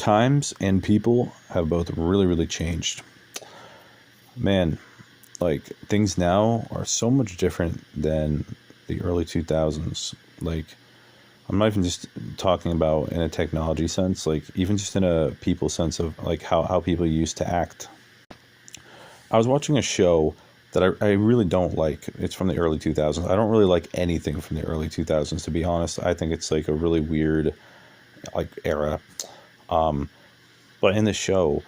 Times and people have both really, really changed. Man, like things now are so much different than the early 2000s. Like, I'm not even just talking about in a technology sense, like even just in a people sense of like how people used to act. I was watching a show that I really don't like. It's from the early 2000s. I don't really like anything from the early 2000s, to be honest. I think it's like a really weird like era. Um, but in the show,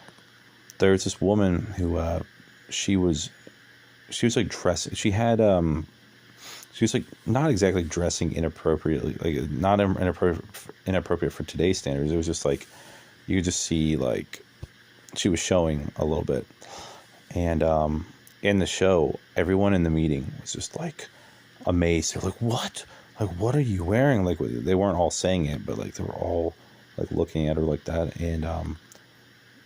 there's this woman who she was she was like dressing. She was like not exactly dressing inappropriately, like not inappropriate for today's standards. It was just like you could just see like she was showing a little bit, and in the show, everyone in the meeting was just like amazed. They're like, "What? Like, what are you wearing?" Like, they weren't all saying it, but like they were all like looking at her like that, and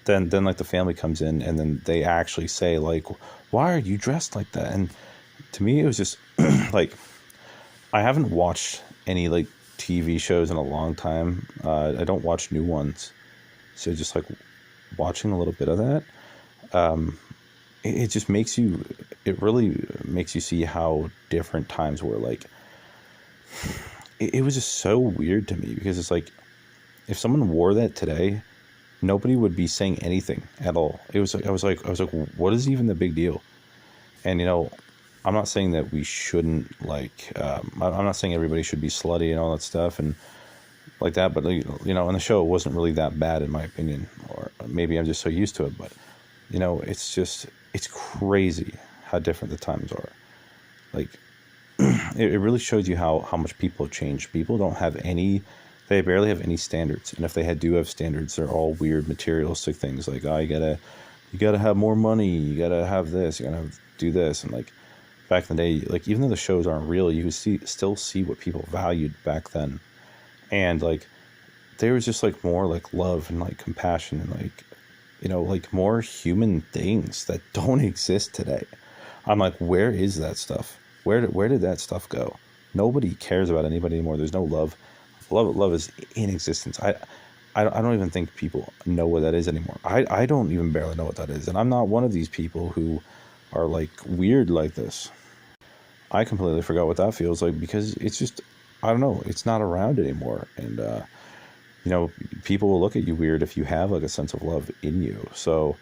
then like the family comes in, and then they actually say like, "Why are you dressed like that?" And to me, it was just like I haven't watched any like TV shows in a long time. I don't watch new ones, so just like watching a little bit of that, it just makes you. It really makes you see how different times were. Like it was just so weird to me because it's like if someone wore that today, nobody would be saying anything at all. It was like I was like, what is even the big deal? And I'm not saying that we shouldn't like. I'm not saying everybody should be slutty and all that stuff and like that. But in the show, it wasn't really that bad in my opinion, or maybe I'm just so used to it. But it's crazy how different the times are. Like it really shows you how much people have changed. People don't have any. They barely have any standards, and if they do have standards, they're all weird materialistic things like, oh, you gotta have more money, you gotta have this, you gotta do this, and like back in the day, like even though the shows aren't real, you could still see what people valued back then, and like there was just like more like love and like compassion and like like more human things that don't exist today. I'm like, where is that stuff? Where did that stuff go? Nobody cares about anybody anymore. There's no love. Love is in existence. I don't even think people know what that is anymore. I don't even barely know what that is, and I'm not one of these people who are like weird like this. I completely forgot what that feels like because it's just I don't know. It's not around anymore, and people will look at you weird if you have like a sense of love in you. So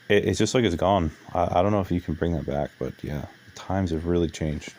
it's just like it's gone. I don't know if you can bring that back, but yeah, times have really changed.